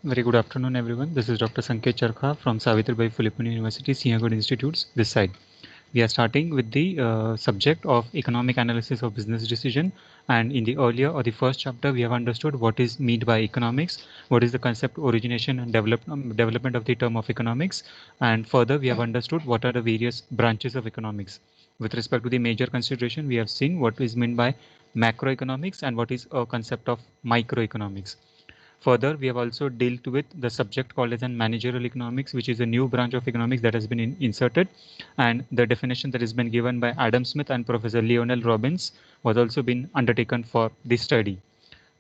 Very good afternoon, everyone. This is Dr. Sanket Charkha from Savitribai Philippine University, Siagood Institutes, this side. We are starting with the subject of economic analysis of business decision. And in the earlier or the first chapter, we have understood what is meant by economics, what is the concept origination and development of the term of economics. And further, we have understood what are the various branches of economics. With respect to the major consideration, we have seen what is meant by macroeconomics and what is a concept of microeconomics. Further, we have also dealt with the subject called as an managerial economics, which is a new branch of economics that has been inserted. And the definition that has been given by Adam Smith and Professor Lionel Robbins was also been undertaken for this study.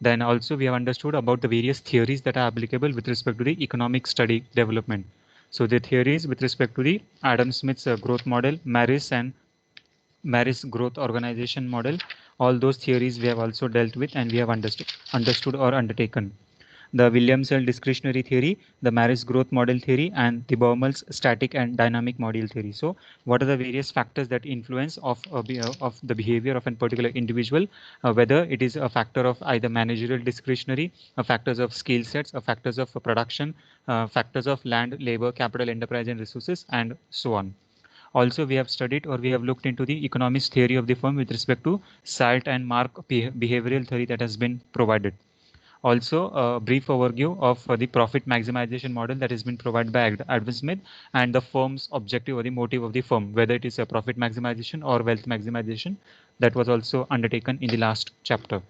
Then also we have understood about the various theories that are applicable with respect to the economic study development. So the theories with respect to the Adam Smith's growth model, Maris growth organization model, all those theories we have also dealt with and we have understood or undertaken the Williamson discretionary theory, the Maris growth model theory, and the Baumol's static and dynamic model theory. So, what are the various factors that influence of the behavior of a particular individual, whether it is a factor of either managerial discretionary, factors of skill sets, factors of production, factors of land, labor, capital, enterprise, and resources, and so on. Also, we have studied or we have looked into the economist theory of the firm with respect to SALT and Mark behavioral theory that has been provided. Also, a brief overview of the profit maximization model that has been provided by Adam Smith and the firm's objective or the motive of the firm, whether it is a profit maximization or wealth maximization, that was also undertaken in the last chapter.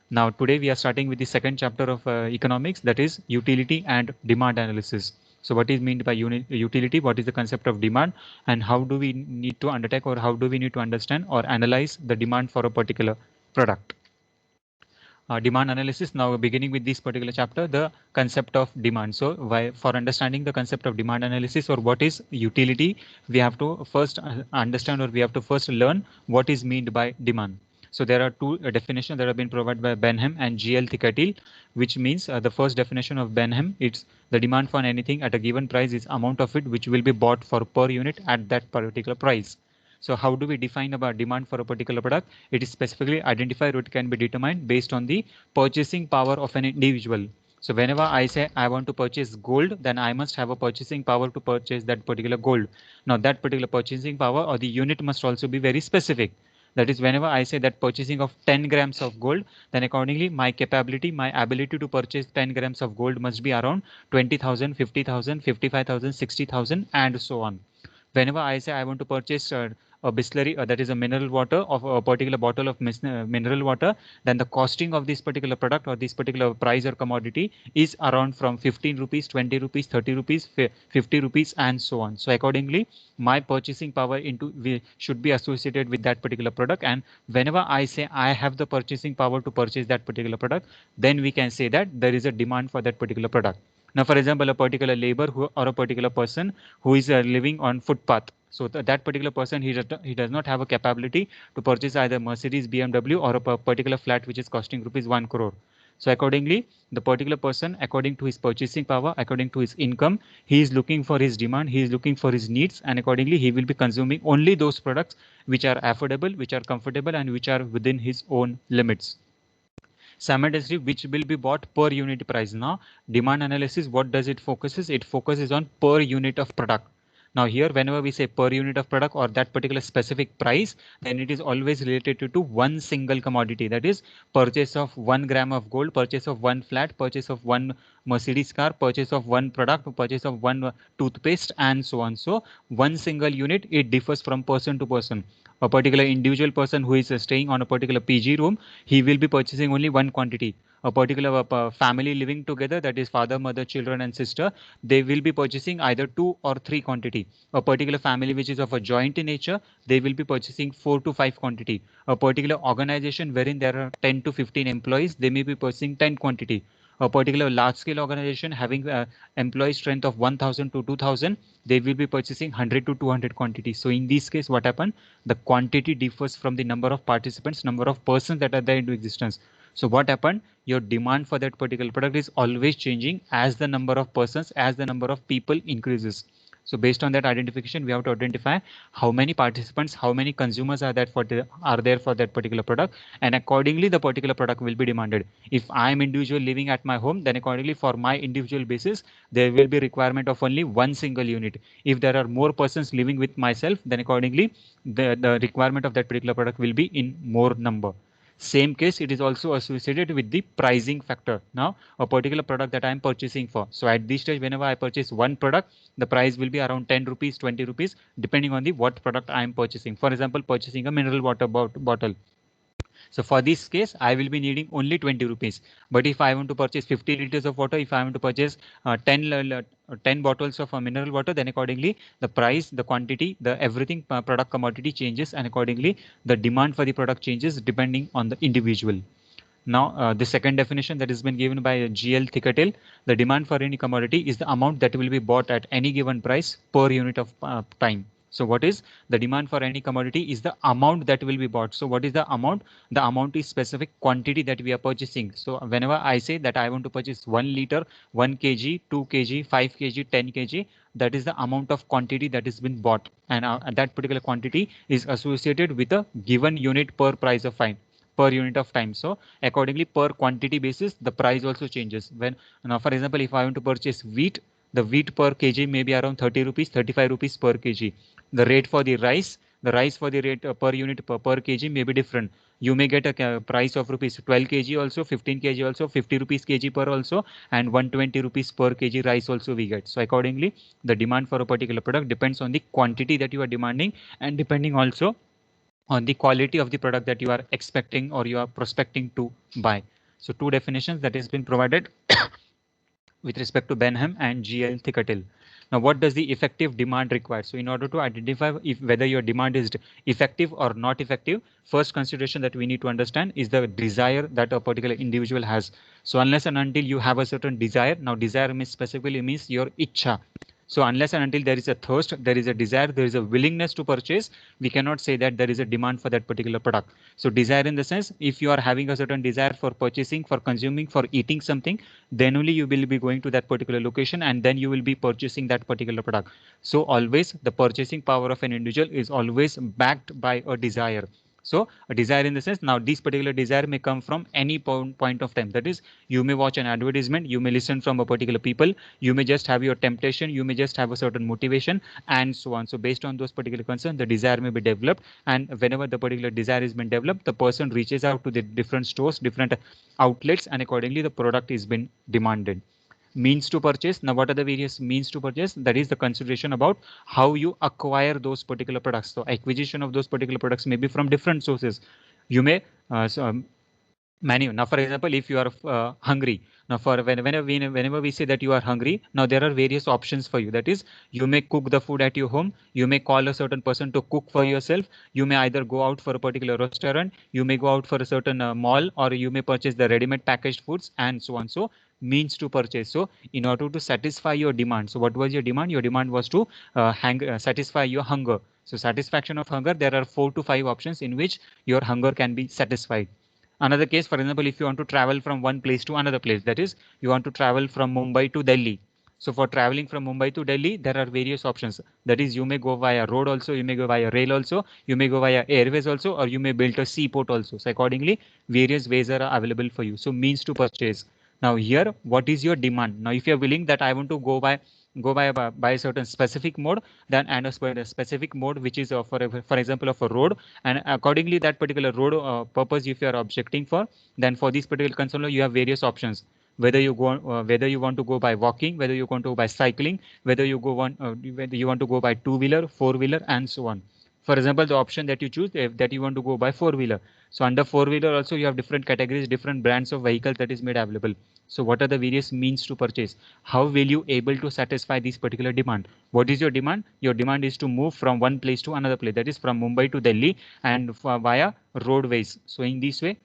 Now, today we are starting with the second chapter of economics, that is utility and demand analysis. So what is meant by utility? What is the concept of demand? And how do we need to undertake or how do we need to understand or analyze the demand for a particular product? Demand analysis. Now beginning with this particular chapter, the concept of demand. So for understanding the concept of demand analysis or what is utility, we have to first understand or we have to first learn what is meant by demand. So there are two definitions that have been provided by Benham and G.L. Thicketty, which means the first definition of Benham, it's the demand for anything at a given price is amount of it which will be bought for per unit at that particular price. So how do we define about demand for a particular product? It is specifically identified or it can be determined based on the purchasing power of an individual. So whenever I say I want to purchase gold, then I must have a purchasing power to purchase that particular gold. Now that particular purchasing power or the unit must also be very specific. That is, whenever I say that purchasing of 10 grams of gold, then accordingly my capability, my ability to purchase 10 grams of gold must be around 20,000, 50,000, 55,000, 60,000, and so on. Whenever I say I want to purchase a Bisleri, that is a mineral water of a particular bottle of mineral water, then the costing of this particular product or this particular price or commodity is around from 15 rupees, 20 rupees, 30 rupees, 50 rupees, and so on. So accordingly, my purchasing power should be associated with that particular product. And whenever I say I have the purchasing power to purchase that particular product, then we can say that there is a demand for that particular product. Now, for example, a particular labor or a particular person who is living on footpath. So that particular person, he does not have a capability to purchase either Mercedes, BMW, or a particular flat which is costing rupees 1 crore. So accordingly, the particular person, according to his purchasing power, according to his income, he is looking for his demand, he is looking for his needs, and accordingly, he will be consuming only those products which are affordable, which are comfortable, and which are within his own limits. Simultaneously, which will be bought per unit price. Now, demand analysis, what does it focuses? It focuses on per unit of product. Now here, whenever we say per unit of product or that particular specific price, then it is always related to one single commodity. That is purchase of 1 gram of gold, purchase of one flat, purchase of one Mercedes car, purchase of one product, purchase of one toothpaste, and so on. So one single unit, it differs from person to person. A particular individual person who is staying on a particular PG room, he will be purchasing only one quantity. A particular family living together, that is father, mother, children, and sister, they will be purchasing either 2 or 3 quantity. A particular family which is of a joint in nature, they will be purchasing 4 to 5 quantity. A particular organization wherein there are 10 to 15 employees, they may be purchasing 10 quantity. A particular large scale organization having employee strength of 1000 to 2000, they will be purchasing 100 to 200 quantities. So in this case, what happened? The quantity differs from the number of participants, number of persons that are there into existence. So what happened? Your demand for that particular product is always changing as the number of persons, as the number of people increases. So based on that identification, we have to identify how many participants, how many consumers are there for that particular product, and accordingly the particular product will be demanded. If I am individual living at my home, then accordingly for my individual basis, there will be requirement of only one single unit. If there are more persons living with myself, then accordingly the requirement of that particular product will be in more number. Same case, it is also associated with the pricing factor. Now, a particular product that I am purchasing for. So at this stage, whenever I purchase one product, the price will be around 10 rupees, 20 rupees, depending on the what product I am purchasing. For example, purchasing a mineral water bottle. So for this case, I will be needing only 20 rupees. But if I want to purchase 50 liters of water, if I want to purchase 10 bottles of mineral water, then accordingly the price, the quantity, the everything product commodity changes, and accordingly the demand for the product changes depending on the individual. Now, the second definition that has been given by GL Thicketel, the demand for any commodity is the amount that will be bought at any given price per unit of time. So what is the demand for any commodity is the amount that will be bought. So what is the amount? The amount is specific quantity that we are purchasing. So whenever I say that I want to purchase 1 liter, 1 kg, 2 kg, 5 kg, 10 kg, that is the amount of quantity that has been bought. And that particular quantity is associated with a given unit per price of fine per unit of time. So accordingly per quantity basis, the price also changes. When now, for example, if I want to purchase wheat, the wheat per kg may be around 30 rupees, 35 rupees per kg. The rate for the rice for the rate per unit per kg may be different. You may get a price of rupees 12 kg also, 15 kg also, 50 rupees kg per also, and 120 rupees per kg rice also we get. So accordingly, the demand for a particular product depends on the quantity that you are demanding, and depending also on the quality of the product that you are expecting or you are prospecting to buy. So two definitions that has been provided with respect to Benham and GL Thicketel. Now, what does the effective demand require? So in order to identify if whether your demand is effective or not effective, first consideration that we need to understand is the desire that a particular individual has. So unless and until you have a certain desire, now desire means specifically means your ichha. So unless and until there is a thirst, there is a desire, there is a willingness to purchase, we cannot say that there is a demand for that particular product. So desire in the sense, if you are having a certain desire for purchasing, for consuming, for eating something, then only you will be going to that particular location and then you will be purchasing that particular product. So always the purchasing power of an individual is always backed by a desire. So a desire in the sense, now this particular desire may come from any point of time. That is, you may watch an advertisement, you may listen from a particular people, you may just have your temptation, you may just have a certain motivation, and so on. So based on those particular concerns, the desire may be developed, and whenever the particular desire has been developed, the person reaches out to the different stores, different outlets, and accordingly the product is been demanded. Means to purchase. Now, what are the various means to purchase? That is the consideration about how you acquire those particular products. So acquisition of those particular products may be from different sources. You may menu. Now, for example, if you are hungry, now for whenever we say that you are hungry, now there are various options for you. That is, you may cook the food at your home, you may call a certain person to cook for yourself, you may either go out for a particular restaurant, you may go out for a certain mall, or you may purchase the ready-made packaged foods, and so on. So means to purchase. So in order to satisfy your demand, so what was your demand? Your demand was to satisfy your hunger. So satisfaction of hunger, there are 4 to 5 options in which your hunger can be satisfied. Another case, for example, if you want to travel from one place to another place, that is, you want to travel from Mumbai to Delhi. So for traveling from Mumbai to Delhi, there are various options. That is, you may go via road also, you may go via rail also, you may go via airways also, or you may build a seaport also. So accordingly, various ways are available for you. So means to purchase. Now here, what is your demand? Now, if you're willing that I want to go by a certain specific mode, then and a specific mode which is for example of a road, and accordingly that particular road purpose if you are objecting for, then for this particular concern you have various options, whether you want to go by walking, whether you want to go by cycling, whether you want to go by two-wheeler, four-wheeler, and so on. For example, the option that you choose, if that you want to go by four-wheeler, so under four-wheeler also you have different categories, different brands of vehicles that is made available. So what are the various means to purchase? How will you able to satisfy this particular demand? What is your demand? Your demand is to move from one place to another place, that is from Mumbai to Delhi, and via roadways. So in this way,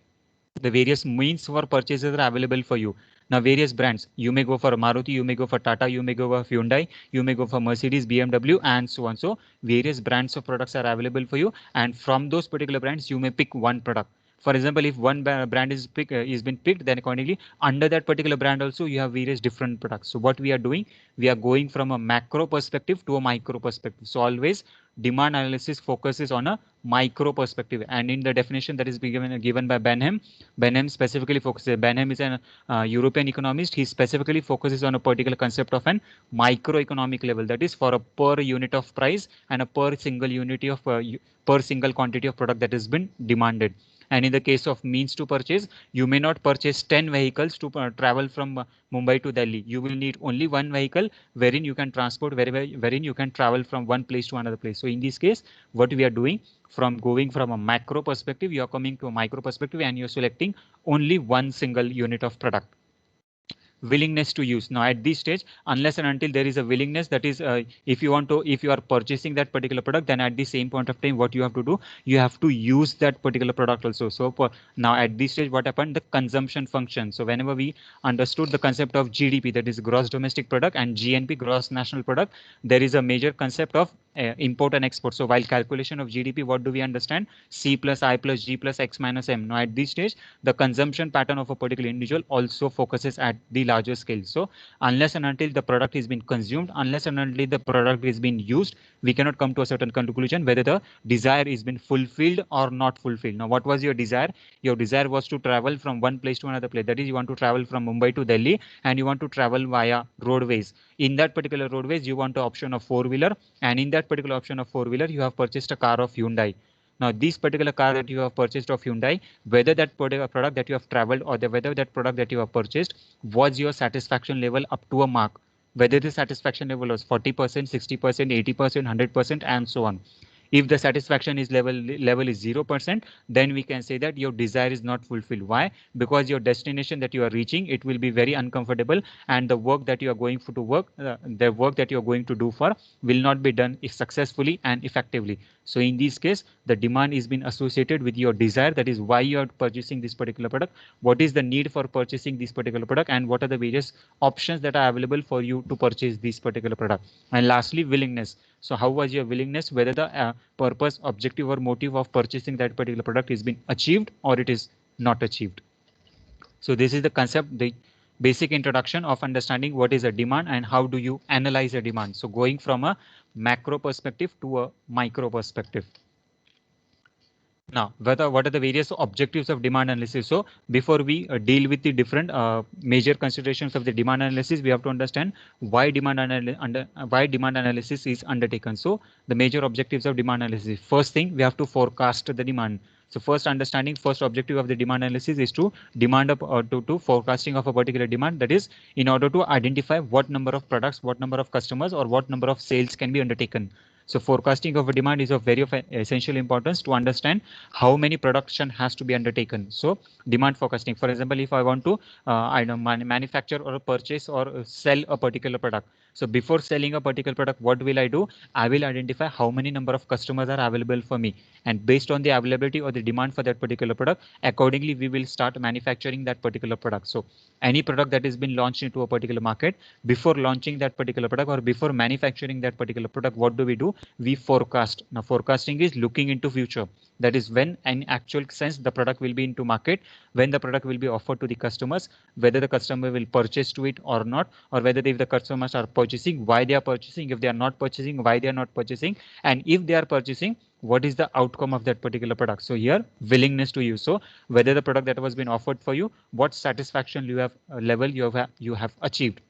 the various means for purchases are available for you. Now, various brands, you may go for Maruti, you may go for Tata, you may go for Hyundai, you may go for Mercedes, BMW, and so on. So various brands of products are available for you, and from those particular brands, you may pick one product. For example, if one brand is been picked, then accordingly under that particular brand also you have various different products. So what we are doing, we are going from a macro perspective to a micro perspective. So always demand analysis focuses on a micro perspective, and in the definition that is given by Benham, Benham specifically focuses. Benham is an European economist. He specifically focuses on a particular concept of an microeconomic level, that is for a per unit of price and a per single unit of per single quantity of product that has been demanded. And in the case of means to purchase, you may not purchase 10 vehicles to travel from Mumbai to Delhi. You will need only one vehicle wherein you can transport, wherein you can travel from one place to another place. So in this case, what we are doing, from going from a macro perspective, you are coming to a micro perspective and you're selecting only one single unit of product. Willingness to use. Now at this stage, unless and until there is a willingness, that is if you are purchasing that particular product, then at the same point of time what you have to do, you have to use that particular product also. So now at this stage, what happened, the consumption function. So whenever we understood the concept of GDP, that is gross domestic product, and GNP, gross national product, there is a major concept of import and export. So while calculation of GDP, what do we understand? C plus I plus G plus X minus M. Now at this stage, the consumption pattern of a particular individual also focuses at the larger scale. So unless and until the product is being consumed, unless and until the product is being used, we cannot come to a certain conclusion whether the desire is been fulfilled or not fulfilled. Now what was your desire? Your desire was to travel from one place to another place. That is, you want to travel from Mumbai to Delhi and you want to travel via roadways. In that particular roadways, you want the option of four-wheeler, and in that particular option of four-wheeler, you have purchased a car of Hyundai. Now, this particular car that you have purchased of Hyundai, whether that particular product that you have traveled or whether that product that you have purchased was your satisfaction level up to a mark, whether the satisfaction level was 40%, 60%, 80%, 100%, and so on. If the satisfaction is level is 0%, then we can say that your desire is not fulfilled. Why? Because your destination that you are reaching, it will be very uncomfortable, and the work that you are going to work, the work that you are going to do for will not be done successfully and effectively. So in this case, the demand is being associated with your desire. That is why you are purchasing this particular product. What is the need for purchasing this particular product, and what are the various options that are available for you to purchase this particular product? And lastly, willingness. So how was your willingness, whether the purpose, objective, or motive of purchasing that particular product is being achieved or it is not achieved. So this is the concept, the basic introduction of understanding what is a demand and how do you analyze a demand. So going from a macro perspective to a micro perspective. Now, what are the various objectives of demand analysis? So before we deal with the different major considerations of the demand analysis, we have to understand why demand analysis is undertaken. So the major objectives of demand analysis. First thing, we have to forecast the demand. So first objective of the demand analysis is to to forecasting of a particular demand. That is, in order to identify what number of products, what number of customers, or what number of sales can be undertaken. So forecasting of a demand is of very essential importance to understand how many production has to be undertaken. So demand forecasting, for example, if I want to manufacture or purchase or sell a particular product. So before selling a particular product, what will I do? I will identify how many number of customers are available for me, and based on the availability or the demand for that particular product, accordingly we will start manufacturing that particular product. So any product that has been launched into a particular market, before launching that particular product or before manufacturing that particular product, what do? We forecast. Now forecasting is looking into future. That is when in actual sense the product will be into market, when the product will be offered to the customers, whether the customer will purchase to it or not, or whether if the customers are purchasing, why they are purchasing, if they are not purchasing, why they are not purchasing, and if they are purchasing, what is the outcome of that particular product. So here, willingness to use. So whether the product that was been offered for you, what satisfaction you have level you have achieved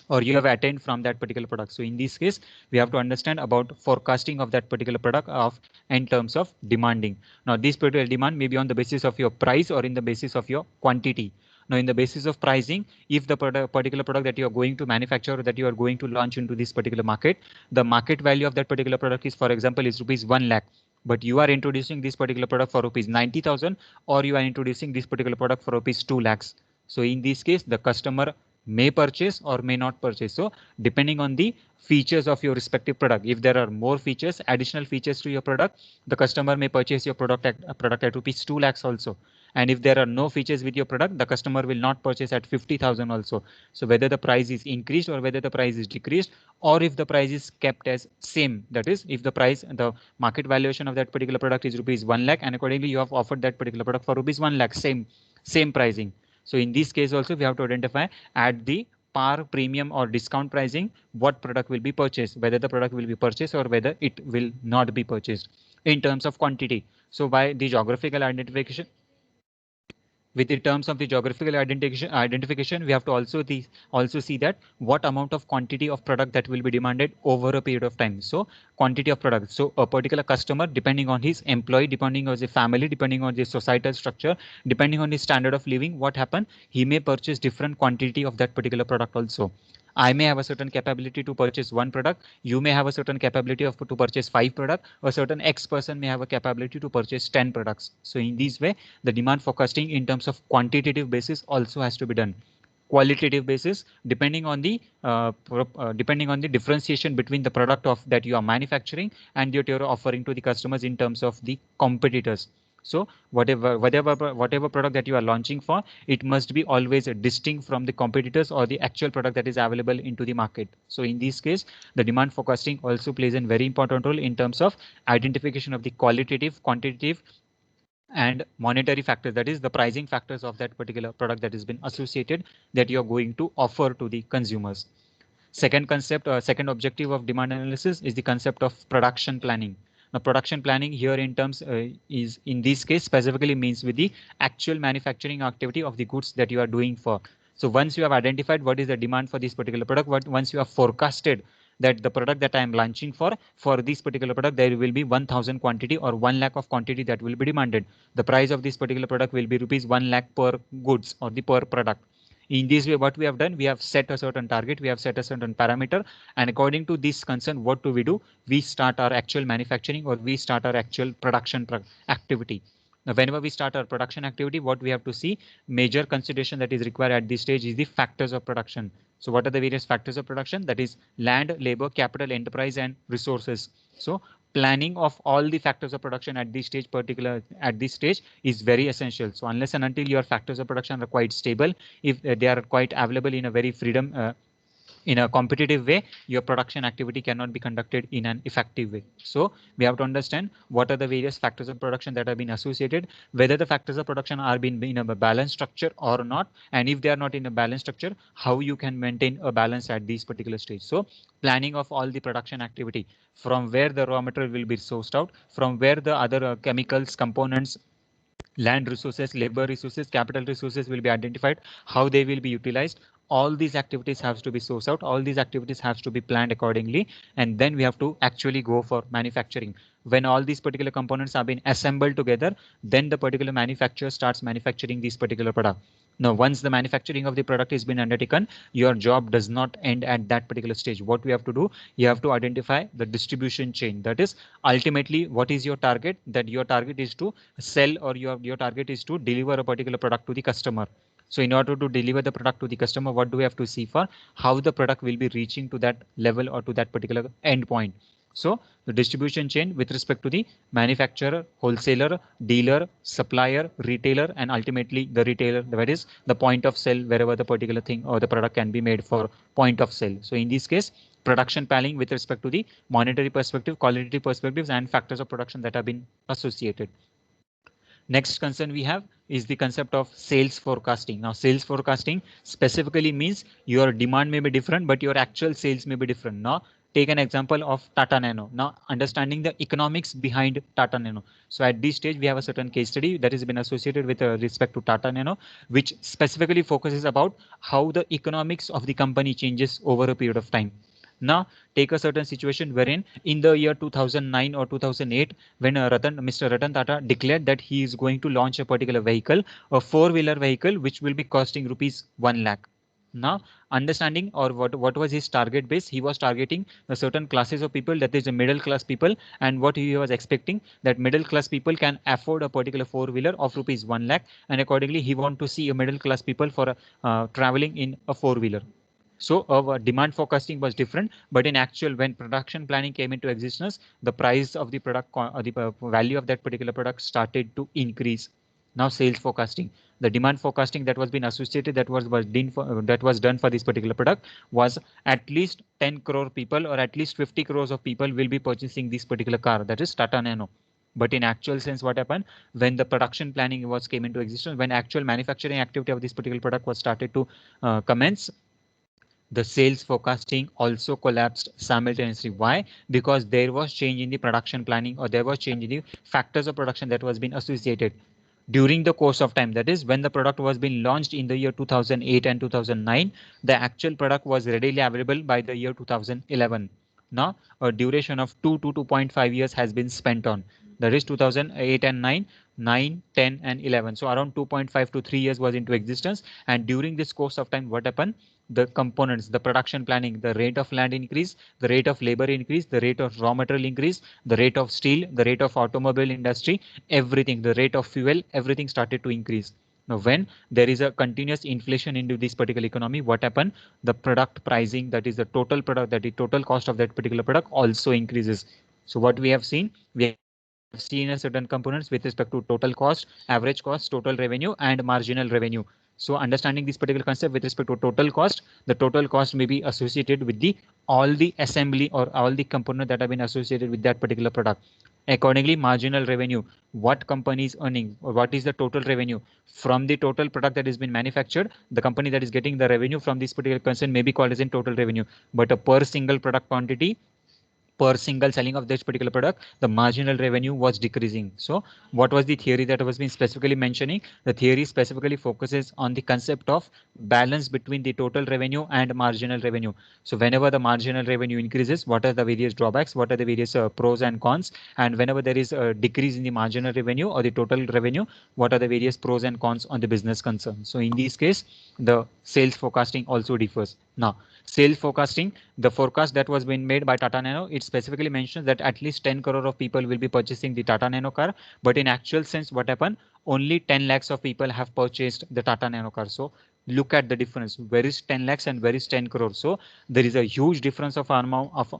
or you have attained from that particular product. So in this case, we have to understand about forecasting of that particular product of in terms of demanding. Now this particular demand may be on the basis of your price or in the basis of your quantity. Now in the basis of pricing, if the particular product that you are going to manufacture or that you are going to launch into this particular market, the market value of that particular product is, for example, is rupees 1 lakh. But you are introducing this particular product for rupees 90,000, or you are introducing this particular product for rupees 2 lakhs. So in this case, the customer may purchase or may not purchase. So depending on the features of your respective product, if there are more features, additional features to your product, the customer may purchase your product at rupees 2 lakhs also. And if there are no features with your product, the customer will not purchase at 50,000 also. So whether the price is increased or whether the price is decreased, or if the price is kept as same, that is if the market valuation of that particular product is rupees 1 lakh, and accordingly you have offered that particular product for rupees 1 lakh, same pricing. So in this case also we have to identify at the par, premium or discount pricing what product will be purchased, whether the product will be purchased or whether it will not be purchased. In terms of quantity, so by the geographical identification, with the terms of the geographical identification, we have to also see that what amount of quantity of product that will be demanded over a period of time. So quantity of product, so a particular customer, depending on his employee, depending on his family, depending on the societal structure, depending on his standard of living, what happen, he may purchase different quantity of that particular product also. I may have a certain capability to purchase one product. You may have a certain capability of to purchase 5 products. A certain X person may have a capability to purchase 10 products. So in this way, the demand forecasting in terms of quantitative basis also has to be done. Qualitative basis, depending on the differentiation between the product of that you are manufacturing and that you're offering to the customers in terms of the competitors. So whatever product that you are launching for, it must be always distinct from the competitors or the actual product that is available into the market. So in this case, the demand forecasting also plays a very important role in terms of identification of the qualitative, quantitative and monetary factors, that is the pricing factors of that particular product that has been associated that you're going to offer to the consumers. Second objective of demand analysis is the concept of production planning. Now, production planning here in terms is in this case specifically means with the actual manufacturing activity of the goods that you are doing for. So once you have identified what is the demand for this particular product, once you have forecasted that the product that I am launching for this particular product, there will be 1,000 quantity or 1 lakh of quantity that will be demanded. The price of this particular product will be rupees 1 lakh per goods or the per product. In this way, what we have done, we have set a certain target, we have set a certain parameter, and according to this concern, what do? We start our actual manufacturing or we start our actual production activity. Now, whenever we start our production activity, what we have to see, major consideration that is required at this stage is the factors of production. So what are the various factors of production? That is land, labor, capital, enterprise, and resources. So planning of all the factors of production at this stage is very essential. So unless and until your factors of production are quite stable, if they are quite available in a very in a competitive way, your production activity cannot be conducted in an effective way. So we have to understand what are the various factors of production that have been associated, whether the factors of production are being in a balanced structure or not, and if they are not in a balanced structure, how you can maintain a balance at this particular stage. So planning of all the production activity, from where the raw material will be sourced out, from where the other chemicals, components, land resources, labor resources, capital resources will be identified, how they will be utilized. All these activities have to be sourced out. All these activities have to be planned accordingly. And then we have to actually go for manufacturing. When all these particular components have been assembled together, then the particular manufacturer starts manufacturing this particular product. Now, once the manufacturing of the product has been undertaken, your job does not end at that particular stage. What we have to do, you have to identify the distribution chain. That is ultimately what is your target, that your target is to sell or your target is to deliver a particular product to the customer. So in order to deliver the product to the customer, what do we have to see for? How the product will be reaching to that level or to that particular end point. So the distribution chain with respect to the manufacturer, wholesaler, dealer, supplier, retailer, and ultimately the retailer, that is the point of sale, wherever the particular thing or the product can be made for point of sale. So in this case, production planning with respect to the monetary perspective, qualitative perspectives, and factors of production that have been associated. Next concern we have is the concept of sales forecasting. Now, sales forecasting specifically means your demand may be different, but your actual sales may be different. Now, take an example of Tata Nano. Now, understanding the economics behind Tata Nano. So at this stage, we have a certain case study that has been associated with respect to Tata Nano, which specifically focuses about how the economics of the company changes over a period of time. Now, take a certain situation wherein in the year 2009 or 2008, when Mr. Ratan Tata declared that he is going to launch a particular vehicle, a four-wheeler vehicle, which will be costing rupees 1 lakh. Now, understanding or what was his target base, he was targeting a certain classes of people, that is the middle class people, and what he was expecting that middle class people can afford a particular four-wheeler of rupees 1 lakh, and accordingly he want to see a middle class people for traveling in a four-wheeler. So our demand forecasting was different, but in actual, when production planning came into existence, the price of the product or the value of that particular product started to increase. Now sales forecasting, the demand forecasting that was been associated, that was done for this particular product was at least 10 crore people or at least 50 crores of people will be purchasing this particular car, that is Tata Nano. But in actual sense, what happened when the production planning was came into existence, when actual manufacturing activity of this particular product was started to commence, the sales forecasting also collapsed simultaneously. Why? Because there was change in the production planning, or there was change in the factors of production that was being associated during the course of time. That is, when the product was being launched in the year 2008 and 2009, the actual product was readily available by the year 2011. Now a duration of 2 to 2.5 years has been spent on, that is 2008 and 9, 10 and 11. So around 2.5 to 3 years was into existence. And during this course of time, what happened? The components, the production planning, the rate of land increase, the rate of labor increase, the rate of raw material increase, the rate of steel, the rate of automobile industry, everything, the rate of fuel, everything started to increase. Now, when there is a continuous inflation into this particular economy, what happened? The product pricing, that is the total product, that is total cost of that particular product also increases. So what we have seen, we have seen a certain components with respect to total cost, average cost, total revenue, and marginal revenue. So understanding this particular concept with respect to total cost, the total cost may be associated with the all the assembly or all the component that have been associated with that particular product. Accordingly, marginal revenue, what company is earning, or what is the total revenue from the total product that has been manufactured, the company that is getting the revenue from this particular concern may be called as in total revenue. But a per single product quantity, per single selling of this particular product, the marginal revenue was decreasing. So what was the theory that was being specifically mentioning? The theory specifically focuses on the concept of balance between the total revenue and marginal revenue. So whenever the marginal revenue increases, what are the various drawbacks? What are the various pros and cons? And whenever there is a decrease in the marginal revenue or the total revenue, what are the various pros and cons on the business concern? So in this case, the sales forecasting also differs. Now, sales forecasting, the forecast that was being made by Tata Nano, it specifically mentions that at least 10 crore of people will be purchasing the Tata Nano car. But in actual sense, what happened? Only 10 lakhs of people have purchased the Tata Nano car. So look at the difference. Where is 10 lakhs and where is 10 crore? So there is a huge difference of amount of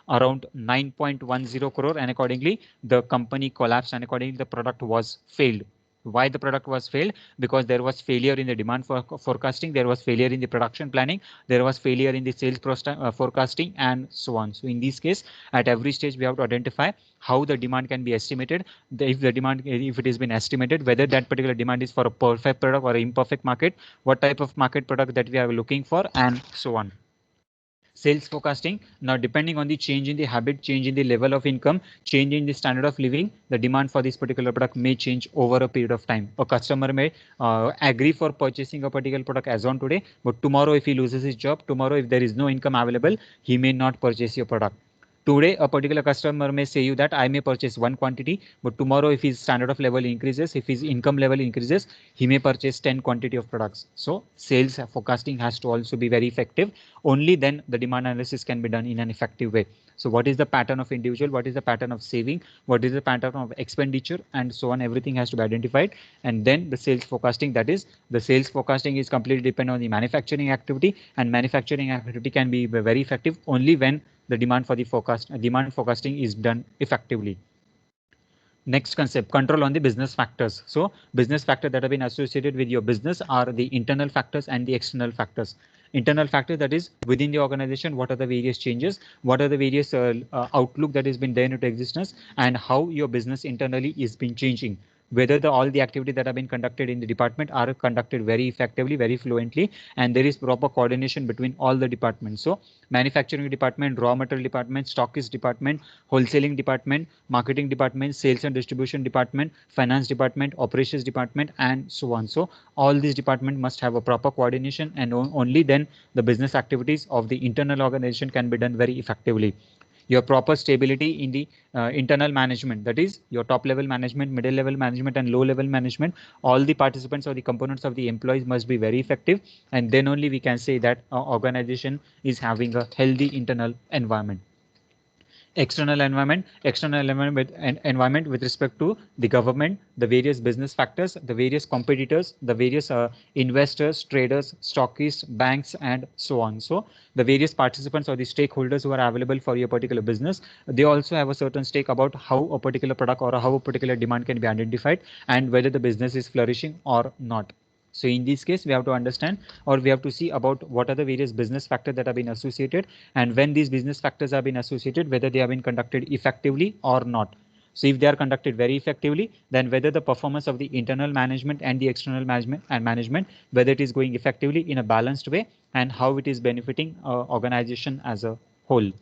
around 9.10 crore, and accordingly the company collapsed, and accordingly the product was failed. Why the product was failed? Because there was failure in the demand forecasting, there was failure in the production planning, there was failure in the sales forecasting, and so on. So in this case, at every stage we have to identify how the demand can be estimated. If the demand, if it has been estimated, whether that particular demand is for a perfect product or an imperfect market, what type of market product that we are looking for, and so on. Sales forecasting, now depending on the change in the habit, change in the level of income, change in the standard of living, the demand for this particular product may change over a period of time. A customer may agree for purchasing a particular product as on today, but tomorrow if he loses his job, tomorrow if there is no income available, he may not purchase your product. Today, a particular customer may say you that I may purchase one quantity, but tomorrow if his standard of level increases, if his income level increases, he may purchase 10 quantity of products. So sales forecasting has to also be very effective. Only then the demand analysis can be done in an effective way. So what is the pattern of individual? What is the pattern of saving? What is the pattern of expenditure? And so on. Everything has to be identified. And then the sales forecasting, that is, the sales forecasting is completely dependent on the manufacturing activity, and manufacturing activity can be very effective only when the demand for the demand forecasting is done effectively. Next concept, control on the business factors. So business factors that have been associated with your business are the internal factors and the external factors. Internal factor, that is within the organization, what are the various changes, what are the various outlook that has been there into existence, and how your business internally is been changing, whether all the activity that have been conducted in the department are conducted very effectively, very fluently, and there is proper coordination between all the departments. So manufacturing department, raw material department, stockist department, wholesaling department, marketing department, sales and distribution department, finance department, operations department, and so on. So all these departments must have a proper coordination, and only then the business activities of the internal organization can be done very effectively. Your proper stability in the internal management, that is your top level management, middle level management, and low level management, all the participants or the components of the employees must be very effective, and then only we can say that our organization is having a healthy internal environment. External environment with respect to the government, the various business factors, the various competitors, the various investors, traders, stockists, banks, and so on. So the various participants or the stakeholders who are available for your particular business, they also have a certain stake about how a particular product or how a particular demand can be identified and whether the business is flourishing or not. So in this case, we have to understand, or we have to see about what are the various business factors that have been associated, and when these business factors have been associated, whether they have been conducted effectively or not. So if they are conducted very effectively, then whether the performance of the internal management and the external management, whether it is going effectively in a balanced way, and how it is benefiting organization as a whole.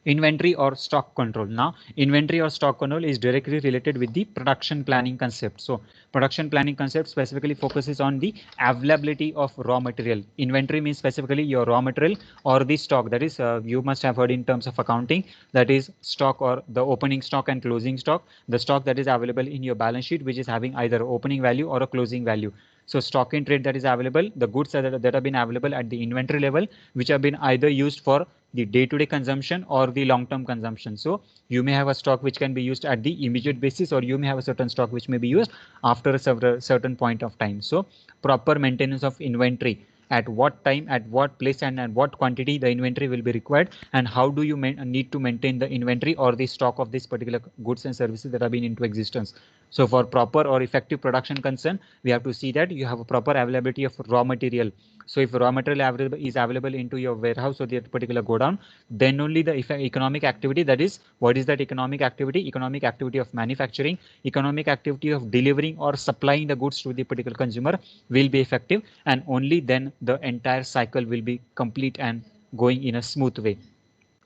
Inventory or stock control. Now, inventory or stock control is directly related with the production planning concept. So production planning concept specifically focuses on the availability of raw material. Inventory means specifically your raw material or the stock. That is, you must have heard in terms of accounting, that is stock or the opening stock and closing stock, the stock that is available in your balance sheet, which is having either opening value or a closing value. So stock in trade that is available, the goods that have been available at the inventory level, which have been either used for the day-to-day consumption or the long-term consumption. So you may have a stock which can be used at the immediate basis, or you may have a certain stock which may be used after a certain point of time. So proper maintenance of inventory, at what time, at what place, and at what quantity the inventory will be required, and how do you need to maintain the inventory or the stock of this particular goods and services that have been into existence. So for proper or effective production concern, we have to see that you have a proper availability of raw material. So if raw material is available into your warehouse or the particular godown, then only the economic activity, that is, what is that economic activity? Economic activity of manufacturing, economic activity of delivering or supplying the goods to the particular consumer will be effective, and only then the entire cycle will be complete and going in a smooth way.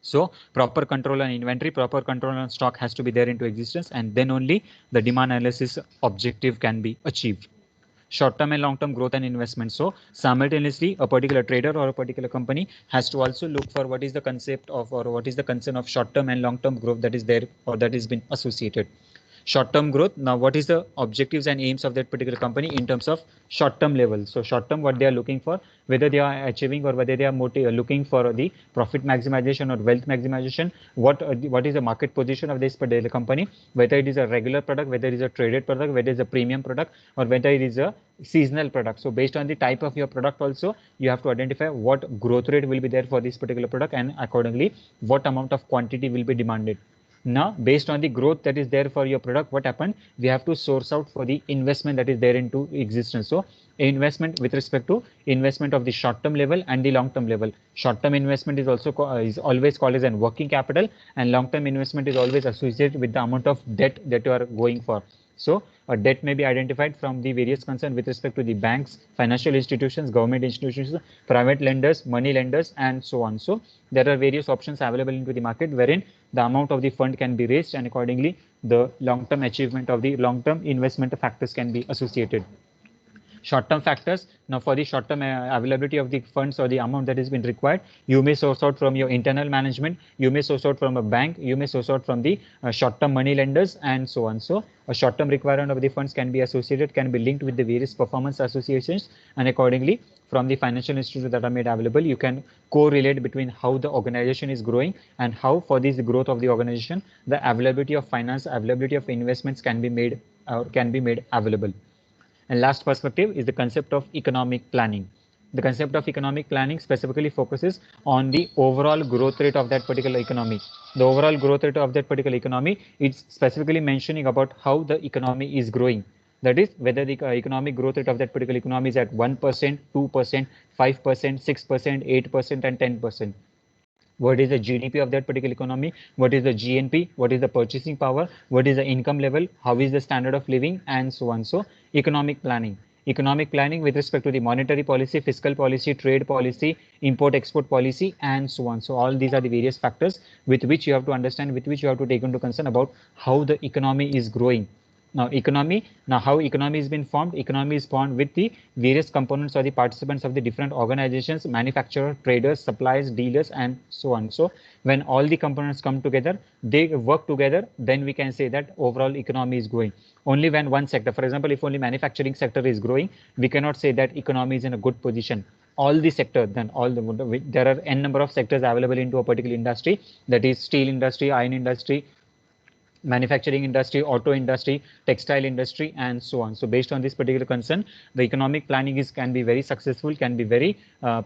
So proper control on inventory, proper control on stock has to be there into existence, and then only the demand analysis objective can be achieved. Short-term and long-term growth and investment. So simultaneously, a particular trader or a particular company has to also look for what is the concept of, or what is the concern of short-term and long-term growth that is there or that has been associated. Short-term growth. Now, what is the objectives and aims of that particular company in terms of short-term level? So short-term, what they are looking for, whether they are achieving or whether they are looking for the profit maximization or wealth maximization. What is the market position of this particular company? Whether it is a regular product, whether it is a traded product, whether it is a premium product, or whether it is a seasonal product. So based on the type of your product also, you have to identify what growth rate will be there for this particular product, and accordingly, what amount of quantity will be demanded. Now, based on the growth that is there for your product, what happened? We have to source out for the investment that is there into existence. So investment with respect to investment of the short-term level and the long-term level. Short-term investment is also is always called as an working capital, and long-term investment is always associated with the amount of debt that you are going for. So a debt may be identified from the various concern with respect to the banks, financial institutions, government institutions, private lenders, money lenders, and so on. So there are various options available into the market wherein the amount of the fund can be raised, and accordingly the long-term achievement of the long-term investment factors can be associated. Short-term factors. Now, for the short-term availability of the funds or the amount that has been required, you may source out from your internal management, you may source out from a bank, you may source out from the short-term money lenders, and so on. So a short-term requirement of the funds can be associated, can be linked with the various performance associations, and accordingly from the financial institutions that are made available, you can correlate between how the organization is growing and how for this growth of the organization, the availability of finance, availability of investments can be made available. And last perspective is the concept of economic planning. The concept of economic planning specifically focuses on the overall growth rate of that particular economy. The overall growth rate of that particular economy, it's specifically mentioning about how the economy is growing. That is, whether the economic growth rate of that particular economy is at 1%, 2%, 5%, 6%, 8%, and 10%. What is the GDP of that particular economy, what is the GNP, what is the purchasing power, what is the income level, how is the standard of living, and so on. So economic planning. Economic planning with respect to the monetary policy, fiscal policy, trade policy, import export policy, and so on. So all these are the various factors with which you have to understand, with which you have to take into concern about how the economy is growing. Now how economy has been formed? Economy is formed with the various components or the participants of the different organizations, manufacturers, traders, suppliers, dealers, and so on. So when all the components come together, they work together, then we can say that overall economy is growing. Only when one sector, for example, if only manufacturing sector is growing, we cannot say that economy is in a good position. all the sector, then there are n number of sectors available into a particular industry, that is steel industry, iron industry, manufacturing industry, auto industry, textile industry, and so on. So based on this particular concern, the economic planning can be very successful, can be very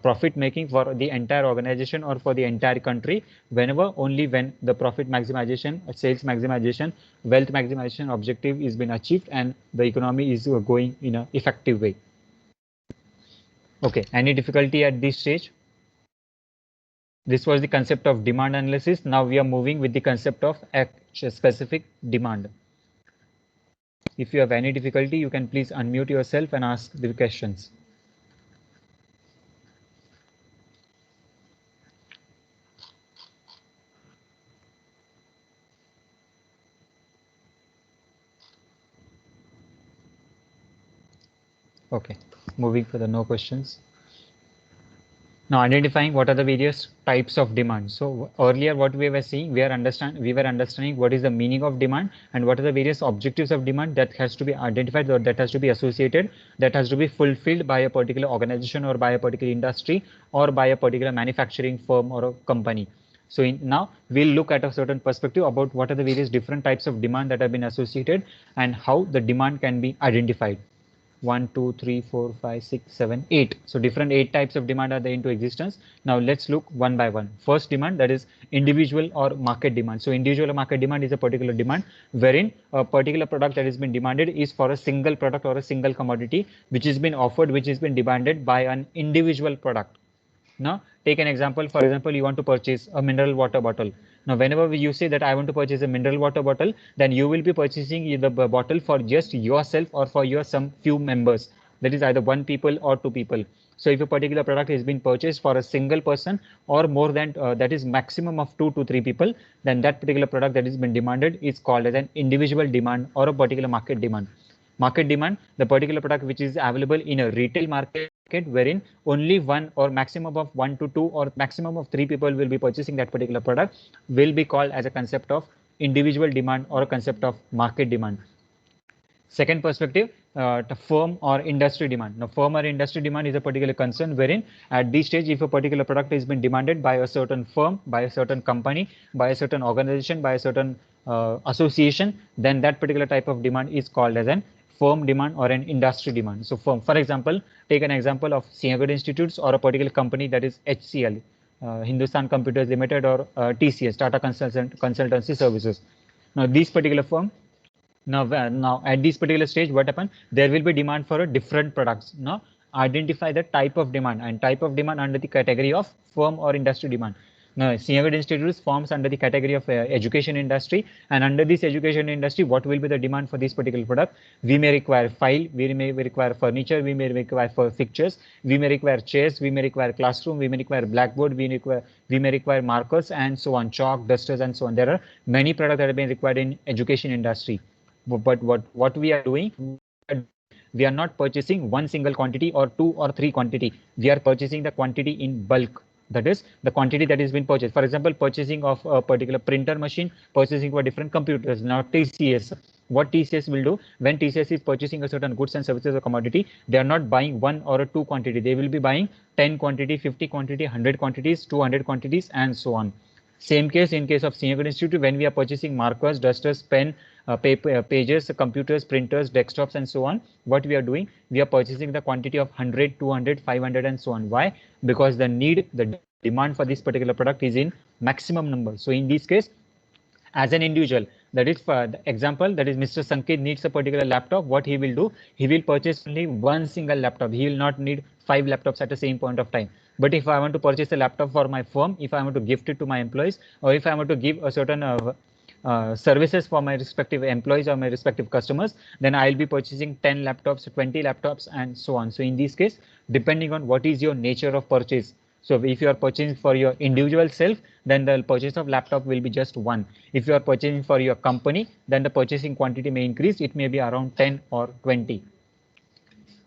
profit making for the entire organization or for the entire country, whenever only when the profit maximization, sales maximization, wealth maximization objective is been achieved and the economy is going in an effective way. Okay, any difficulty at this stage? This was the concept of demand analysis. Now we are moving with the concept of specific demand. If you have any difficulty, you can please unmute yourself and ask the questions. Okay, moving for the no questions. Now identifying what are the various types of demand. So earlier what we were seeing, we were understanding what is the meaning of demand and what are the various objectives of demand that has to be identified or that has to be associated, that has to be fulfilled by a particular organization or by a particular industry or by a particular manufacturing firm or a company. So now we'll look at a certain perspective about what are the various different types of demand that have been associated and how the demand can be identified. 1, 2, 3, 4, 5, 6, 7, 8. So different 8 types of demand are there into existence. Now let's look one by one. First demand, that is individual or market demand. So individual or market demand is a particular demand wherein a particular product that has been demanded is for a single product or a single commodity which has been offered, which has been demanded by an individual product. Now, take an example. For example, you want to purchase a mineral water bottle. Now, whenever you say that I want to purchase a mineral water bottle, then you will be purchasing the bottle for just yourself or for your some few members. That is either one people or two people. So if a particular product is being purchased for a single person or more than that is maximum of 2 to 3 people, then that particular product that is been demanded is called as an individual demand or a particular market demand. Market demand, the particular product which is available in a retail market wherein only one or maximum of 1 to 2 or maximum of 3 people will be purchasing that particular product, will be called as a concept of individual demand or a concept of market demand. Second perspective, the firm or industry demand. Now, firm or industry demand is a particular concern wherein at this stage, if a particular product has been demanded by a certain firm, by a certain company, by a certain organization, by a certain association, then that particular type of demand is called as an firm demand or an industry demand. So for example, take an example of Siagat Institutes or a particular company that is HCL, Hindustan Computers Limited, or TCS, Tata Consultancy Services. Now, these particular firm, now at this particular stage, what happened? There will be demand for a different products. Now, identify the type of demand and type of demand under the category of firm or industry demand. Now, Siagat Institutes forms under the category of education industry, and under this education industry, what will be the demand for this particular product? We may require file, we may require furniture, we may require for fixtures, we may require chairs, we may require classroom, we may require blackboard, we may require markers, and so on, chalk, dusters, and so on. There are many products that have been required in education industry. But what we are doing, we are not purchasing one single quantity or 2 or 3 quantity. We are purchasing the quantity in bulk. That is the quantity that is been purchased. For example, purchasing of a particular printer machine, purchasing for different computers. Now TCS, what TCS will do when TCS is purchasing a certain goods and services or commodity, they are not buying 1 or 2 quantity. They will be buying 10 quantity, 50 quantity, 100 quantities, 200 quantities, and so on. Same case in case of Siagat Institute, when we are purchasing markers, dusters, pen, paper, pages, computers, printers, desktops, and so on. What we are doing, we are purchasing the quantity of 100, 200, 500, and so on. Why? Because the demand for this particular product is in maximum number. So in this case, as an individual, that is for the example, that is Mr. Sanket needs a particular laptop. What he will do, he will purchase only one single laptop. He will not need 5 laptops at the same point of time. But if I want to purchase a laptop for my firm, if I want to gift it to my employees, or if I want to give a certain services for my respective employees or my respective customers, then I'll be purchasing 10 laptops, 20 laptops, and so on. So in this case, depending on what is your nature of purchase. So if you are purchasing for your individual self, then the purchase of laptop will be just 1. If you are purchasing for your company, then the purchasing quantity may increase. It may be around 10 or 20.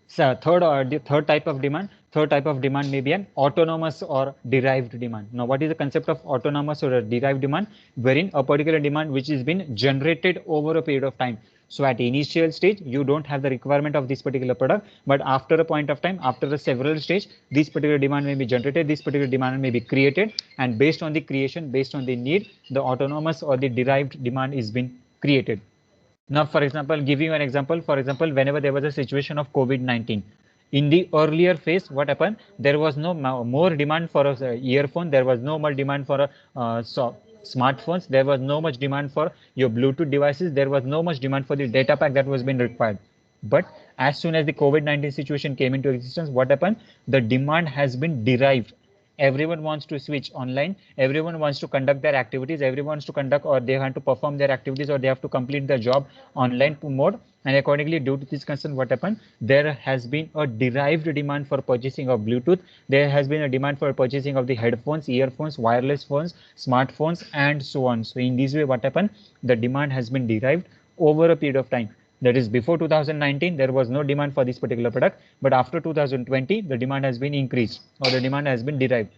So the third type of demand. Third type of demand may be an autonomous or derived demand. Now, what is the concept of autonomous or a derived demand? Wherein a particular demand which has been generated over a period of time. So at initial stage, you don't have the requirement of this particular product, but after a point of time, after a several stage, this particular demand may be generated, this particular demand may be created, and based on the creation, based on the need, the autonomous or the derived demand is being created. Now, for example, give you an example. For example, whenever there was a situation of COVID-19, in the earlier phase, what happened? There was no more demand for a earphone. There was no more demand for a smartphones. There was no much demand for your Bluetooth devices. There was no much demand for the data pack that was being required. But as soon as the COVID-19 situation came into existence, what happened? The demand has been derived. Everyone wants to switch online. Everyone wants to conduct their activities. Everyone wants to conduct, or they have to perform their activities, or they have to complete their job online mode. And accordingly, due to this concern, what happened? There has been a derived demand for purchasing of Bluetooth. There has been a demand for purchasing of the headphones, earphones, wireless phones, smartphones, and so on. So in this way, what happened? The demand has been derived over a period of time. That is, before 2019, there was no demand for this particular product, but after 2020, the demand has been increased, or the demand has been derived.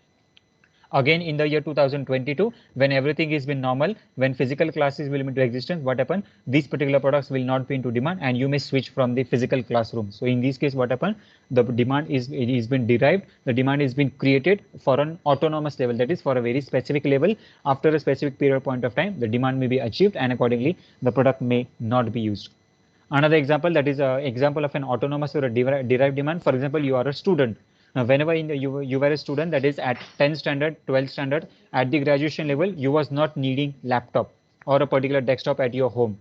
Again, in the year 2022, when everything is been normal, when physical classes will into existence, what happened? These particular products will not be into demand, and you may switch from the physical classroom. So in this case, what happened? The demand is been derived. The demand is been created for an autonomous level, that is for a very specific level. After a specific period point of time, the demand may be achieved, and accordingly, the product may not be used. Another example, that is an example of an autonomous or a derived demand. For example, you are a student. Now, whenever you were a student, that is at 10th standard, 12th standard, at the graduation level, you was not needing laptop or a particular desktop at your home.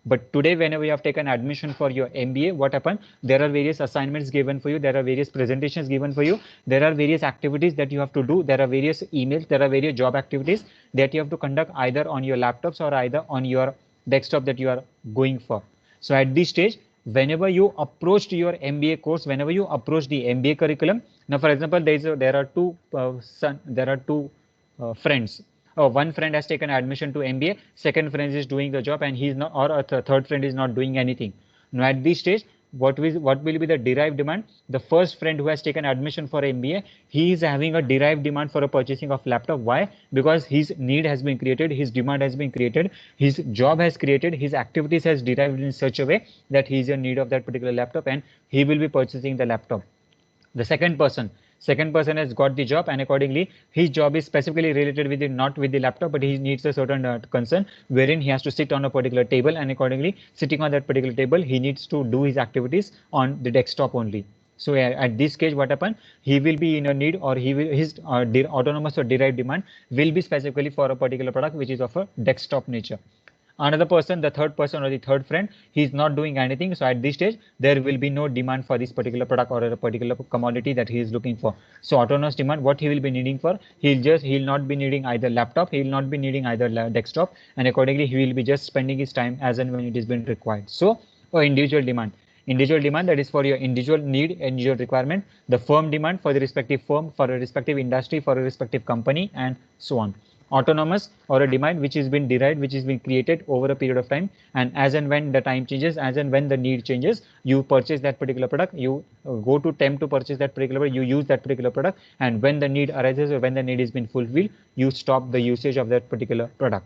But today, whenever you have taken admission for your MBA, what happened? There are various assignments given for you. There are various presentations given for you. There are various activities that you have to do. There are various emails. There are various job activities that you have to conduct either on your laptops or either on your desktop that you are going for. So at this stage, whenever you approached your MBA course, whenever you approach the MBA curriculum, now for example, there are two friends. One friend has taken admission to MBA, second friend is doing the job, and he's not, or a third friend is not doing anything. Now at this stage, what will be the derived demand? The first friend who has taken admission for MBA, he is having a derived demand for a purchasing of laptop. Why? Because his need has been created, his demand has been created, his job has created, his activities has derived in such a way that he is in need of that particular laptop, and he will be purchasing the laptop. The second person has got the job, and accordingly his job is specifically related with it, not with the laptop, but he needs a certain concern wherein he has to sit on a particular table, and accordingly sitting on that particular table, he needs to do his activities on the desktop only. So at this case, what happened? He will be in a need, or his autonomous or derived demand will be specifically for a particular product which is of a desktop nature. Another person, the third person or the third friend, he is not doing anything. So at this stage, there will be no demand for this particular product or a particular commodity that he is looking for. So autonomous demand, what he will be needing for, he'll not be needing either laptop, he will not be needing either desktop, and accordingly he will be just spending his time as and when it is been required. So individual demand. Individual demand, that is for your individual need, individual requirement. The firm demand for the respective firm, for a respective industry, for a respective company, and so on. Autonomous or a demand which has been derived, which has been created over a period of time, and as and when the time changes, as and when the need changes, you purchase that particular product, you go to attempt to purchase that particular product, you use that particular product, and when the need arises or when the need is been fulfilled, you stop the usage of that particular product.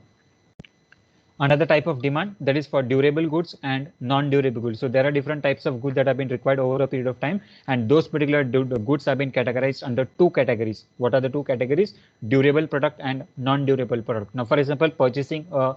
Another type of demand, that is for durable goods and non-durable goods. So there are different types of goods that have been required over a period of time, and those particular goods have been categorized under two categories. What are the two categories? Durable product and non-durable product. Now, for example, purchasing a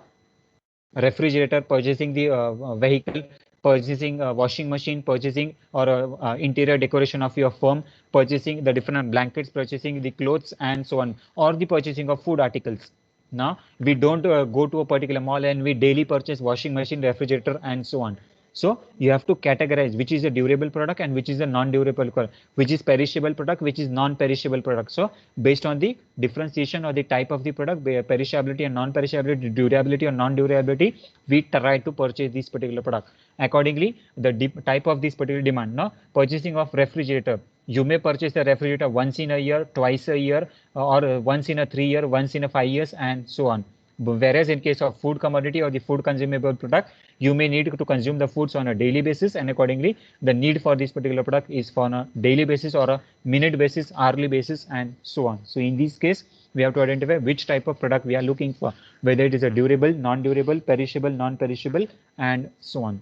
refrigerator, purchasing the vehicle, purchasing a washing machine, purchasing or interior decoration of your firm, purchasing the different blankets, purchasing the clothes, and so on, or the purchasing of food articles. Now, we don't go to a particular mall and we daily purchase washing machine, refrigerator, and so on. So you have to categorize which is a durable product and which is a non-durable product, which is perishable product, which is non-perishable product. So based on the differentiation or the type of the product, perishability and non-perishability, durability or non-durability, we try to purchase this particular product. Accordingly, the type of this particular demand. Now, purchasing of refrigerator. You may purchase the refrigerator once in a year, twice a year, or once in a 3 year, once in a 5 years, and so on. Whereas in case of food commodity or the food consumable product, you may need to consume the foods on a daily basis, and accordingly the need for this particular product is for a daily basis or a minute basis, hourly basis, and so on. So in this case, we have to identify which type of product we are looking for, whether it is a durable, non-durable, perishable, non-perishable, and so on.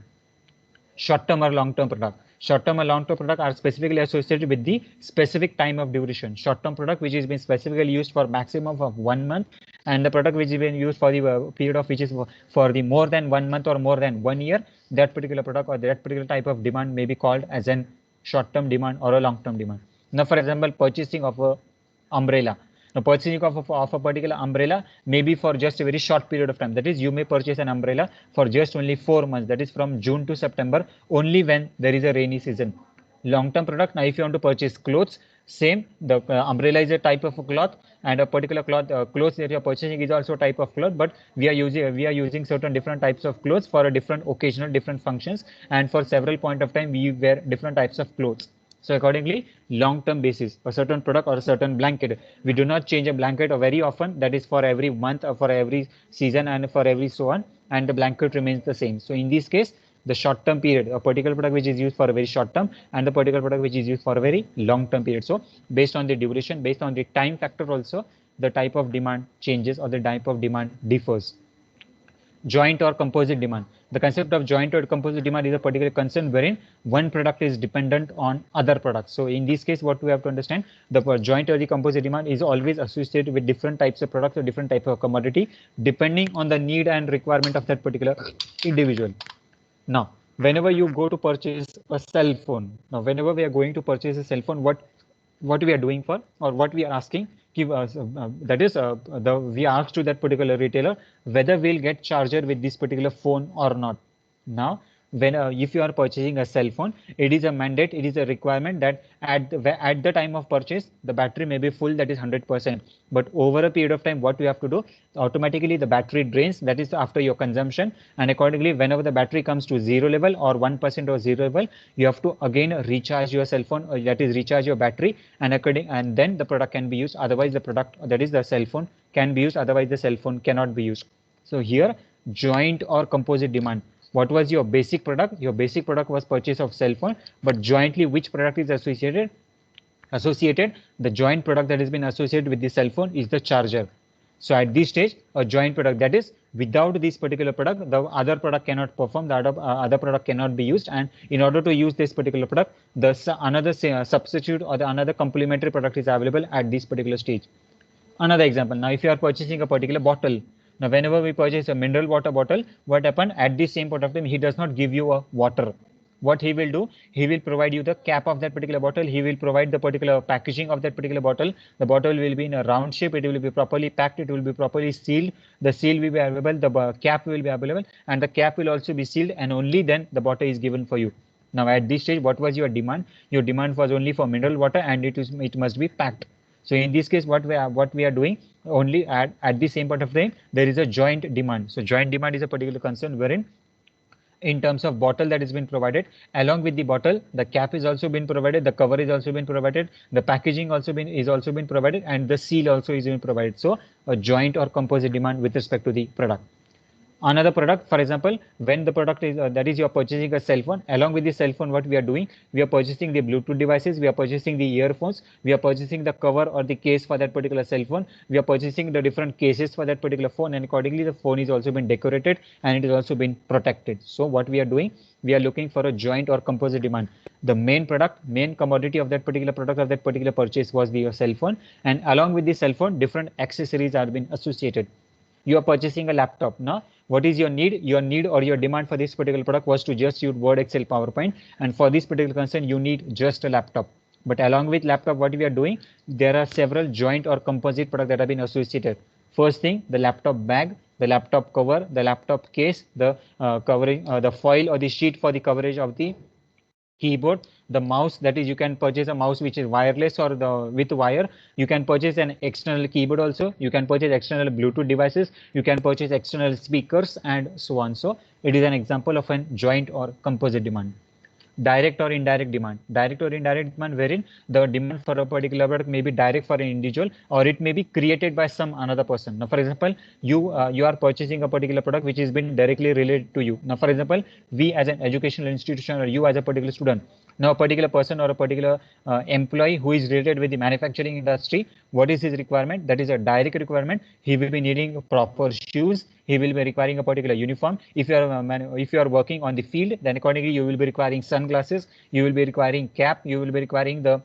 Short-term or long-term product. Short-term or long-term product are specifically associated with the specific time of duration. Short-term product which is been specifically used for maximum of 1 month, and the product which is been used for the period of which is for the more than 1 month or more than 1 year, that particular product or that particular type of demand may be called as an short-term demand or a long-term demand. Now, for example, purchasing of a umbrella. Now, purchasing of a particular umbrella may be for just a very short period of time. That is, you may purchase an umbrella for just only 4 months. That is from June to September, only when there is a rainy season. Long-term product. Now, if you want to purchase clothes, same. The umbrella is a type of a cloth, and a particular clothes that you are purchasing is also a type of cloth. But we are using certain different types of clothes for a different occasional, different functions, and for several point of time we wear different types of clothes. So accordingly, long-term basis, a certain product or a certain blanket, we do not change a blanket very often. That is for every month or for every season and for every so on, and the blanket remains the same. So in this case, the short-term period, a particular product which is used for a very short term, and the particular product which is used for a very long-term period. So based on the duration, based on the time factor also, the type of demand changes or the type of demand differs. Joint or composite demand. The concept of joint or composite demand is a particular concern wherein one product is dependent on other products. So in this case, what we have to understand, the joint or the composite demand is always associated with different types of products or different type of commodity, depending on the need and requirement of that particular individual. Now, whenever you go to purchase a cell phone, now whenever we are going to purchase a cell phone, what we are doing for, or what we are asking, give us that is we ask to that particular retailer whether we'll get charger with this particular phone or not. Now, when if you are purchasing a cell phone, it is a mandate, it is a requirement that at the time of purchase the battery may be full, that is 100%. But over a period of time, what we have to do, automatically the battery drains, that is after your consumption, and accordingly whenever the battery comes to zero level or 1% or zero level, you have to again recharge your cell phone, or that is recharge your battery, and then the product can be used. Otherwise the product, that is the cell phone, can be used, otherwise the cell phone cannot be used. So here, joint or composite demand. What was your basic product? Your basic product was purchase of cell phone, but jointly which product is associated? The joint product that has been associated with the cell phone is the charger. So at this stage, a joint product, that is without this particular product, the other product cannot perform, the other product cannot be used, and in order to use this particular product, another substitute or another complementary product is available at this particular stage. Another example, now if you are purchasing a particular bottle, now whenever we purchase a mineral water bottle, what happened at the same point of time, he does not give you a water. What he will do, he will provide you the cap of that particular bottle, he will provide the particular packaging of that particular bottle. The bottle will be in a round shape, it will be properly packed, it will be properly sealed, the seal will be available, the cap will be available, and the cap will also be sealed, and only then the bottle is given for you. Now at this stage, what was your demand? Your demand was only for mineral water, and it must be packed. So in this case, what we are doing, only at the same point of time, there is a joint demand. So joint demand is a particular concern wherein in terms of bottle that has been provided, along with the bottle, the cap is also been provided, the cover is also been provided, the packaging is also been provided, and the seal also is been provided. So a joint or composite demand with respect to the product. Another product, for example, when the product is that is, you are purchasing a cell phone, along with the cell phone, what we are doing, we are purchasing the Bluetooth devices, we are purchasing the earphones, we are purchasing the cover or the case for that particular cell phone, we are purchasing the different cases for that particular phone, and accordingly the phone is also been decorated and it is also been protected. So what we are doing, we are looking for a joint or composite demand. The main product, main commodity of that particular product, of that particular purchase was the cell phone, and along with the cell phone, different accessories are been associated. You are purchasing a laptop. Now, what is your need? Your need or your demand for this particular product was to just use Word, Excel, PowerPoint, and for this particular concern, you need just a laptop. But along with laptop, what we are doing, there are several joint or composite products that have been associated. First thing, the laptop bag, the laptop cover, the laptop case, the covering, the foil or the sheet for the coverage of the keyboard, the mouse, that is, you can purchase a mouse which is wireless or with wire. You can purchase an external keyboard also, you can purchase external Bluetooth devices, you can purchase external speakers, and so on. So it is an example of a joint or composite demand. direct or indirect demand. Direct or indirect demand, wherein the demand for a particular product may be direct for an individual, or it may be created by some another person. Now, for example, you are purchasing a particular product which has been directly related to you. Now, for example, we as an educational institution, or you as a particular student, now a particular person or a particular employee who is related with the manufacturing industry, what is his requirement? That is a direct requirement. He will be needing proper shoes. He will be requiring a particular uniform. If you are working on the field, then accordingly you will be requiring sunglasses. You will be requiring cap. You will be requiring the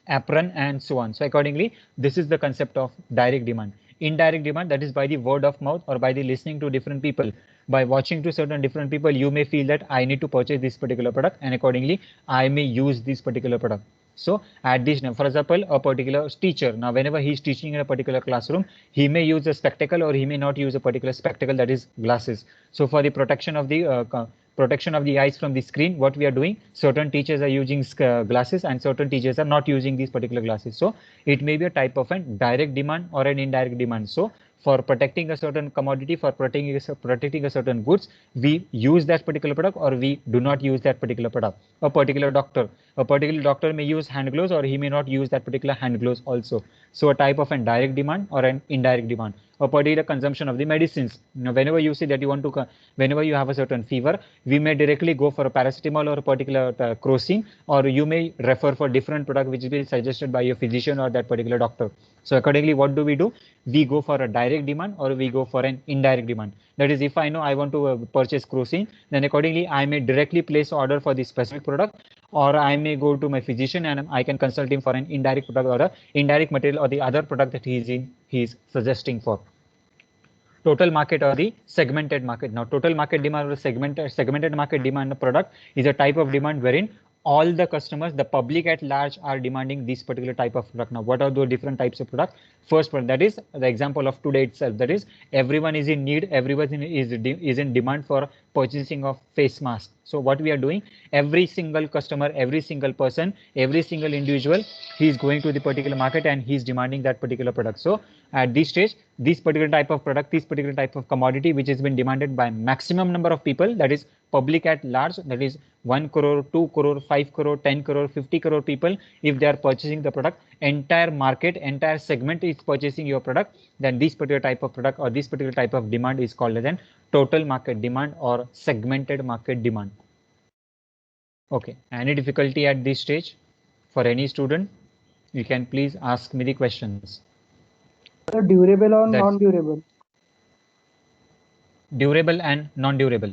apron and so on. So accordingly, this is the concept of direct demand. Indirect demand, that is by the word of mouth or by the listening to different people. By watching to certain different people, you may feel that I need to purchase this particular product, and accordingly, I may use this particular product. So at this, for example, a particular teacher, now whenever he is teaching in a particular classroom, he may use a spectacle or he may not use a particular spectacle, that is glasses. So for the protection of the eyes from the screen, what we are doing, certain teachers are using glasses and certain teachers are not using these particular glasses. So it may be a type of an direct demand or an indirect demand. So for protecting a certain commodity, for protecting a certain goods, we use that particular product or we do not use that particular product. A particular doctor may use hand gloves or he may not use that particular hand gloves also. So a type of an direct demand or an indirect demand. A particular consumption of the medicines. Now, whenever you say that you want to, whenever you have a certain fever, we may directly go for a paracetamol or a particular crocin, or you may refer for different product which is being suggested by your physician or that particular doctor. So accordingly, what do? We go for a direct demand or we go for an indirect demand. That is, if I know I want to purchase crocin, then accordingly I may directly place order for the specific product, or I may go to my physician and I can consult him for an indirect product or a indirect material or the other product that he is suggesting for. Total market or the segmented market. Now, total market demand or segmented market demand product is a type of demand wherein all the customers, the public at large, are demanding this particular type of product. Now, what are the different types of product? First one, that is the example of today itself. That is, everyone is in need, everyone is in demand for purchasing of face masks. So what we are doing, every single customer, every single person, every single individual, he is going to the particular market and he is demanding that particular product. So at this stage, this particular type of product, this particular type of commodity, which has been demanded by maximum number of people, that is public at large, that is 1 crore, 2 crore, 5 crore, 10 crore, 50 crore people, if they are purchasing the product, entire market, entire segment is purchasing your product, then this particular type of product or this particular type of demand is called as an total market demand or segmented market demand. Okay, any difficulty at this stage for any student? You can please ask me the questions. Durable or non-durable? Durable and non-durable.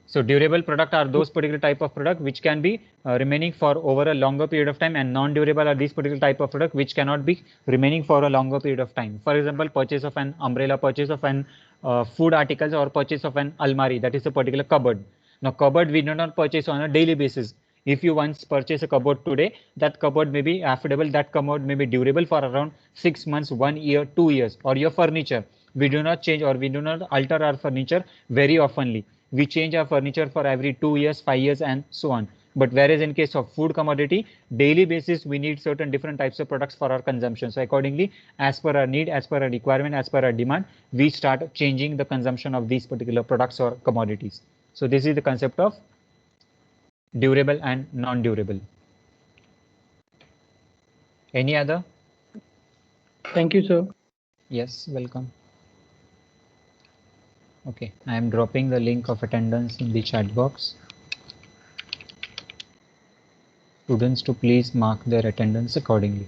So durable product are those particular type of product which can be remaining for over a longer period of time, and non-durable are these particular type of product which cannot be remaining for a longer period of time. For example, purchase of an umbrella, purchase of an food articles, or purchase of an almari, that is a particular cupboard. Now cupboard we do not purchase on a daily basis. If you once purchase a cupboard today, that cupboard may be affordable, that cupboard may be durable for around 6 months, 1 year, 2 years. Or your furniture, we do not change or we do not alter our furniture very oftenly. We change our furniture for every 2 years, 5 years, and so on. But whereas in case of food commodity, daily basis, we need certain different types of products for our consumption. So accordingly, as per our need, as per our requirement, as per our demand, we start changing the consumption of these particular products or commodities. So this is the concept of durable and non-durable. Any other? Thank you, sir. Yes, welcome. Okay, I am dropping the link of attendance in the chat box. Students to please mark their attendance accordingly.